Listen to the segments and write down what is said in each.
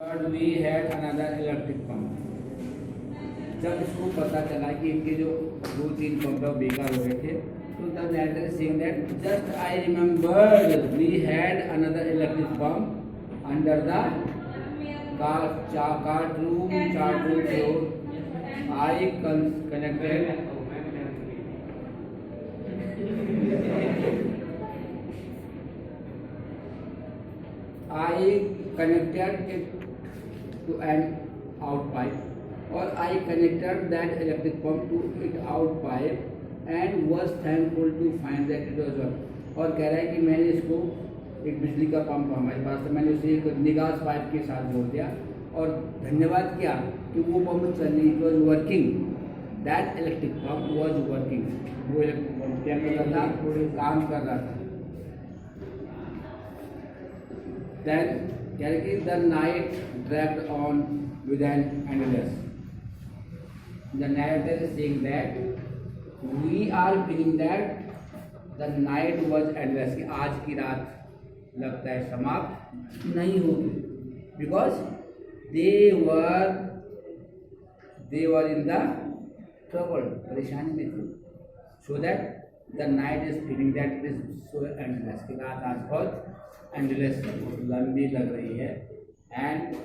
But we had another electric pump. जब इसको पता चला कि इनके जो 2-3 पंप बेकार हो गए थे, तो the narrator saying that just I remembered we had another electric pump under the chart room floor. I connected it to an out pipe, or I connected that electric pump to it out pipe and was thankful to find that it was on. और कह रहा है कि मैंने इसको एक बिजली का पंप हमारे पास था, मैंने उसे एक निकास पाइप के साथ जोड़ दिया और धन्यवाद किया कि वो पंप चलने it was working, that electric pump was working. वो इलेक्ट्रिक पंप क्या कर रहा था, काम कर रहा था। Then the night dragged on with an endless. The narrator is saying that we are feeling that the night was endless. कि आज की रात लगता है समाप्त नहीं होगी, because they were in the trouble, परेशानी में थे. So that the night is feeling that it is so endless. कि रात आज बहुत endless लंबी लग रही है. And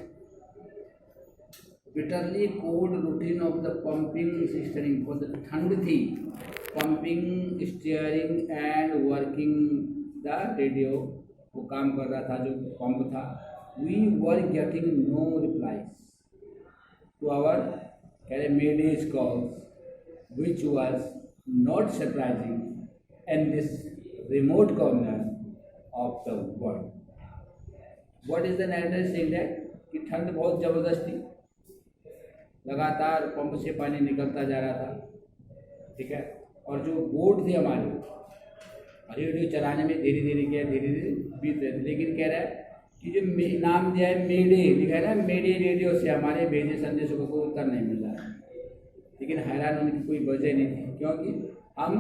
bitterly cold routine of the pumping steering, for the ठंड थी, pumping steering and working the radio, वो काम कर रहा था जो पंप था. We were getting no replies to our Maydays calls, which was not surprising in this remote corner of the world. What is the narrator saying that कि ठंड बहुत ज़बरदस्त थी, लगातार पंप से पानी निकलता जा रहा था, ठीक है, और जो बोट थे हमारे रेडियो चलाने में धीरे धीरे बीत रहे थे, लेकिन कह रहा है कि जो नाम दिया है मेडे, लिखा है ना, मेडे रेडियो से हमारे भेजे संदेशों को कोई उत्तर नहीं मिल रहा है। लेकिन हैरान होने की कोई वजह नहीं थी, क्योंकि हम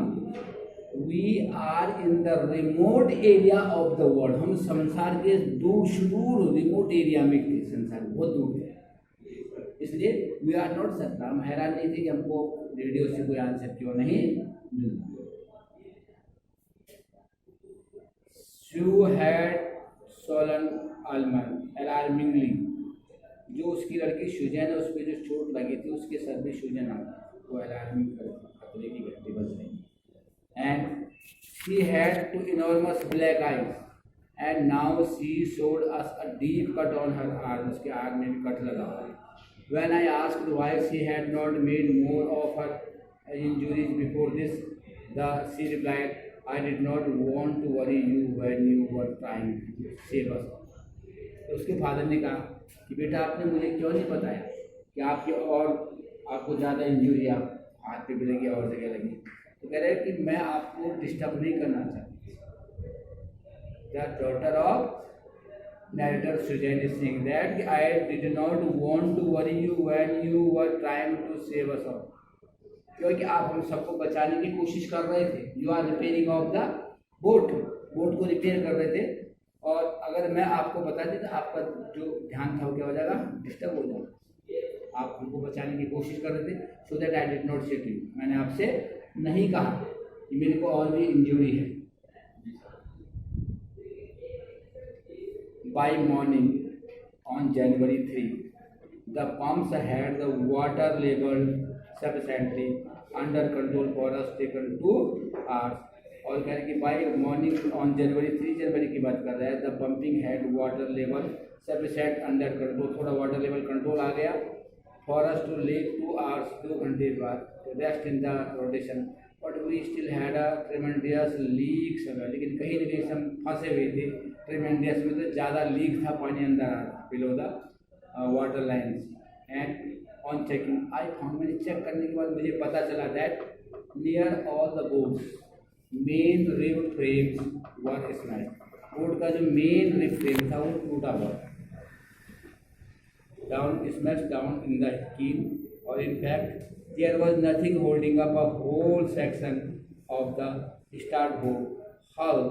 We are in the remote area of the world. हम संसार के दूर सुदूर रिमोट एरिया में थे, संसार बहुत दूर थे, इसलिए we are not सकता, हम हैरान नहीं थे कि हमको रेडियो से कोई आंसर क्यों नहीं मिलता। Sue had swollen alarmingly, जो उसकी लड़की सुजैन है, उस पर जो चोट लगी थी उसके सर में सूजन आ गई, वो अलार्मिंग खतरे की घंटी बज रही। And she had two enormous black eyes, and now she showed us a deep cut on her arm. उसके आर्म में भी कट लगा हुआ है. When I asked why she had not made more of her injuries before this, she replied, I did not want to worry you when you were trying to save us. तो उसके father ने कहा कि बेटा आपने मुझे क्यों नहीं बताया कि आपको ज़्यादा इंजरी आप हाथ पे भी लगी और जगह लगी। तो कह रहे हैं कि मैं आपको डिस्टर्ब नहीं करना चाहती। The daughter of narrator Sujan is saying that I did not want to worry you when you were trying to save us all, क्योंकि आप हम सबको बचाने की कोशिश कर रहे थे। You are repairing of the boat को रिपेयर कर रहे थे, और अगर मैं आपको बता दें तो आपका जो ध्यान था वो क्या हो जाएगा, डिस्टर्ब हो जाएगा। आप हमको बचाने की कोशिश कर रहे थे। So that I did not say to you, मैंने आपसे नहीं कहा कि मेरे को और भी इंजरी है। By morning on January 3, the pumps had the water level sufficiently under control for us taken 2 hours. और कह रहे कि by morning on January 3, जनवरी की बात कर रहा है, the pumping had water level sufficient under control, थोड़ा water level control आ गया, for us to leave 2 hours, 2 घंटे बाद to rest in the rotation, but we still had a tremendous leak somewhere, लेकिन कहीं न कहीं हम फंसे हुए थे। ट्रेमेंडियस में तो ज़्यादा लीक था, पानी अंदर आ रहा below the water lines. And on checking I found, मैंने चेक करने के बाद मुझे पता चला that near all the boats main rib frames were smash, boat का जो मेन रिब फ्रेम था वो टूटा हुआ था, down smash down in the keel, और in fact there was nothing holding up a whole section of the starboard hull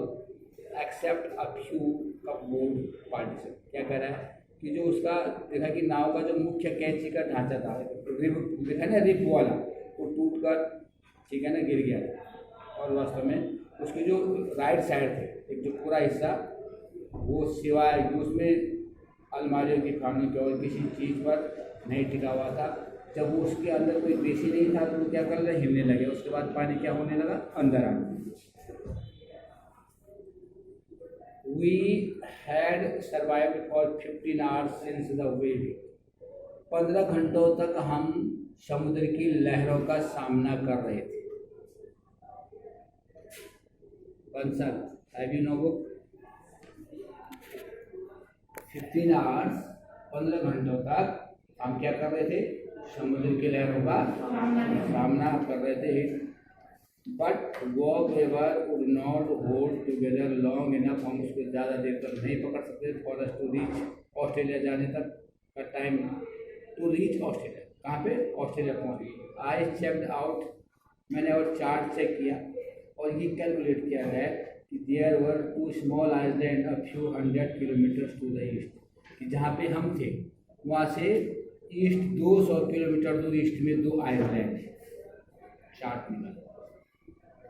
except a few cupboard partition। क्या कह रहा है कि जो उसका देखा कि नाव का जो मुख्य कैंची का ढांचा था, रिब देखा ना, रिब वाला, वो टूट कर, ठीक है ना, गिर गया। और वास्तव में उसकी जो राइट साइड थे, एक जो पूरा हिस्सा, वो सिवाय जो उसमें अलमारियों की खाने के और किसी चीज़ पर नहीं टिका हुआ था। जब वो उसके अंदर कोई पेशी नहीं था तो वो क्या कर रहे, हिलने लगे। उसके बाद पानी क्या होने लगा, अंदर आ गया। We had survived for 15 hours since the wave. 15 घंटों तक हम समुद्र की लहरों का सामना कर रहे थे। Bansal, have you know book? 15 hours, 15 घंटों तक हम क्या कर रहे थे, समुद्र की लहरों का सामना कर रहे थे। But whatever would not hold together long enough, हम उसको ज़्यादा देर तक नहीं पकड़ सकते for us to reach Australia जाने तक का टाइम, टू रीच ऑस्ट्रेलिया। कहाँ पे, ऑस्ट्रेलिया पहुँच। आई चेकड आउट, मैंने और चार्ट चेक किया और ये कैलकुलेट किया है कि there were 2 small island a few 100 kilometres to the east, कि जहाँ पे हम थे वहाँ से ईस्ट 200 किलोमीटर दूर ईस्ट में 2 आइलैंड है। चार्ट में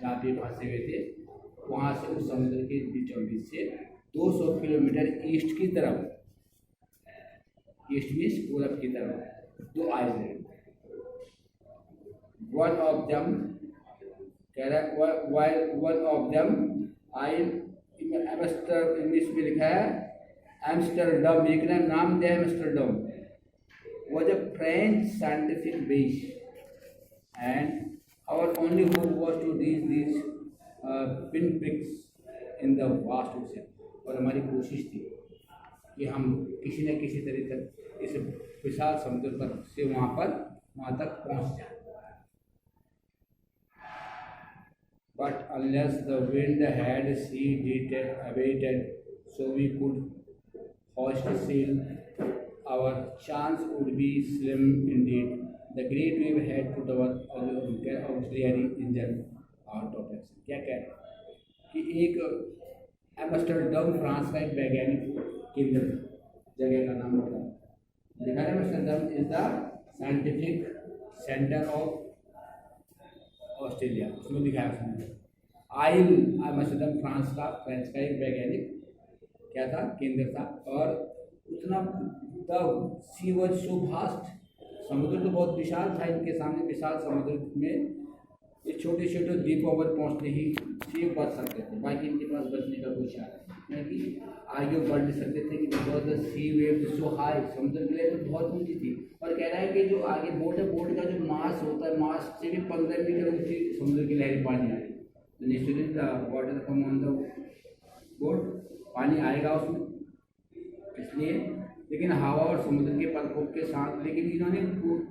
जहाँ पे फंसे हुए थे वहाँ से उस समुद्र के बीचों बीच से 200 किलोमीटर ईस्ट की तरफ, ईस्ट मीन्स पूरब की तरफ 2 आइलैंड। वन ऑफ देम कह रहा है, वन ऑफ देम आई एम्स्टर, इंग्लिश में लिखा है एम्स्टरडम, एक नाम दिया Amsterdam, was a French scientific base, and our only hope was to reach these pinpricks in the vast ocean. और हमारी कोशिश थी कि हम किसी न किसी तरीके इस विशाल समुद्र पर से वहाँ तक पहुँच जाए। But unless the wind had ceased abated, so we could hoist sail, our chance would be slim indeed. The great wave had put our auxiliary engine out of action. क्या कह रहे हैं कि एक एम्स्टर्डम फ्रांस का एक वैज्ञानिक केंद्र था, जगह का नाम होता है, लिखा है Amsterdam is the scientific centre of Australia, उसमें लिखा है उसने आइल एम्स्टर्डम फ्रांस का, फ्रेंच का एक वैज्ञानिक क्या था, केंद्र था। और उतना the sea was so vast, समुद्र तो बहुत विशाल था इनके सामने, विशाल समुद्र में ये छोटे छोटे द्वीपों पर पहुँचते ही सेफ बच सकते थे, बाकी इनके पास बचने का कोई चारा नहीं कि आगे बढ़ नहीं सकते थे कि because the sea wave so high, समुद्र की लहर बहुत ऊंची थी। और कह रहा है कि जो आगे बोट है, बोट का जो मास होता है, मास से भी 15 मीटर ऊंची समुद्र की लहरें पानी आ रही, तो निश्चित water come on the boat, पानी आएगा उसमें, इसलिए। लेकिन हवा और समुद्र के प्रकोप के साथ, लेकिन इन्होंने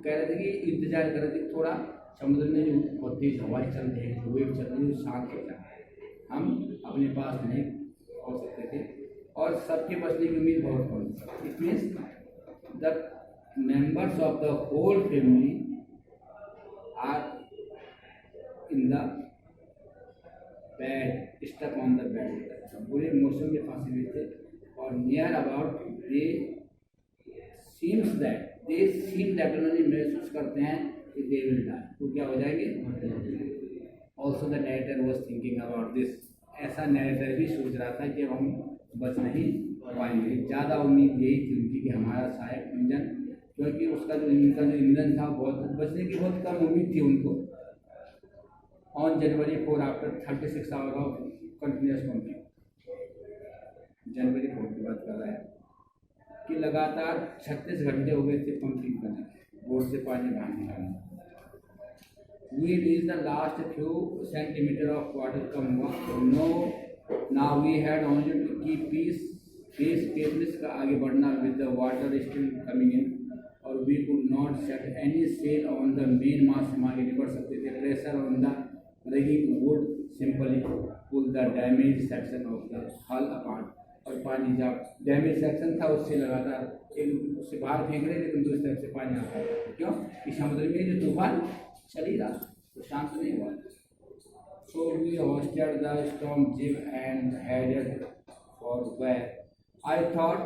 कह रहे थे कि इंतजार कर रहे थे थोड़ा समुद्र में जो बहुत तेज हवाएं चल रही है, वेव चल रही है, शांत हो जाए, हम अपने पास नहीं हो सकते थे और सबके बचने की उम्मीद बहुत कम थी। It means the members of the whole family are in the bad, stuck on the bad, बुरे मौसम में फंसे हुए थे। और near about they seems that उन्होंने महसूस करते हैं कि दे विल डाई, तो क्या हो जाएंगे। Also the narrator was thinking about this, ऐसा नरेटर भी सोच रहा था कि हम बच नहीं पाएंगे। ज़्यादा उम्मीद यही थी उनकी कि हमारा सहायक इंजन, क्योंकि उसका जो इनका जो ईंधन था बहुत, बचने की बहुत कम उम्मीद थी उनको। On January 4 after 36 hour of continuous pumping, जनवरी 4 की बात कर रहा है कि लगातार 36 घंटे हो गए थे पंपिंग करने, बोर्ड से पानी बाहर निकालना। We reached the last few centimeters of water कम हुआ, no, now we had only to keep pace का आगे बढ़ना with the water still coming in, और we could not set any sail on the main mast, हम आगे नहीं बढ़ सकते थे। Pressure on the rigging would simply pull the damaged section of the hull apart, और पानी जब डैमेज सेक्शन था उससे लगातार एक उससे बाहर फेंक रहे, लेकिन दूसरी तरफ से पानी आता है, क्यों कि समुद्र में जो तूफान चल ही रहा तो शांत नहीं हुआ। So we hoisted the storm jib and headed for where I thought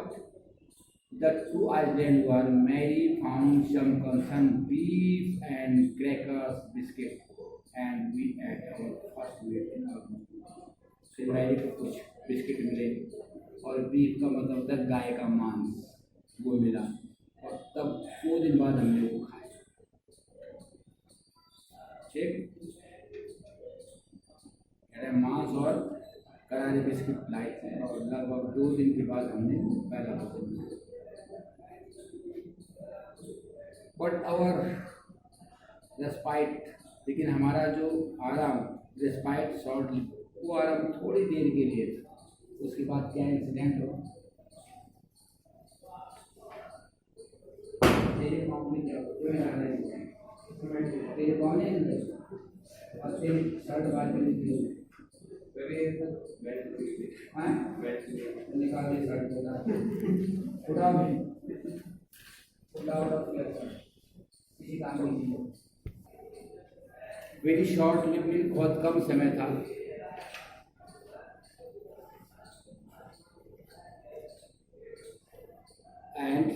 The two island were Mary found some concern beef and crackers, biscuit, and we ate our first meal in our home. फिर Mary को कुछ biscuit मिले और beef का मतलब होता है गाय का मांस, वो मिला और तब 2 दिन बाद हमने वो खाया। ठीक, मांस और करारे बिस्किट लाए थे और लगभग 2 दिन के बाद हमने पहला भोजन किया। बट आवर रेस्पाइट, लेकिन हमारा जो आराम रेस्पाइट शॉर्ट, वो आराम थोड़ी देर के लिए था। उसके बाद क्या इंसिडेंट हो, तेरे मामले क्या तेरे कौन है और तेरे शर्ट बाहर में निकली निकाल दे शर्ट को उठाओ भाई, उठाओ किसी काम नहीं। वेरी शॉर्ट लिविंग, बहुत कम समय था। And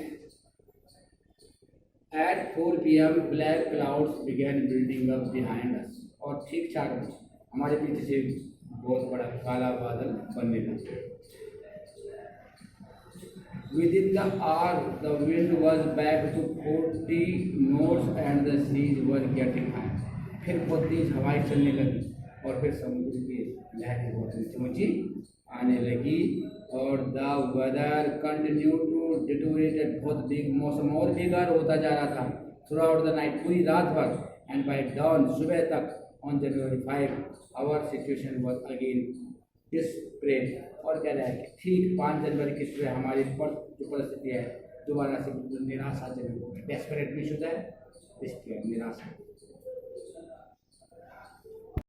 at 4 PM black clouds began building up behind us, और ठीक 4 बजे हमारे पीछे से बहुत बड़ा काला बादल बनने लगा। Within the hour, the wind was back to 40 knots and the seas were getting high. फिर बहुत तेज हवाएं चलने लगी और फिर समुद्र की लहरें बहुत ऊंची ऊंची आने लगी और the weather continue to deteriorate, बहुत मौसम और बेकार होता जा रहा था थ्रू आउट द नाइट, पूरी रात भर। एंड बाय डॉन, सुबह तक, on January 5 hour situation was again desperate. और कह रहा है कि ठीक 5 जनवरी की सुबह हमारी जो परिस्थिति है दोबारा से बिल्कुल निराशाजनक हो गई, डेस्परेट भी हो जाए, निराशा।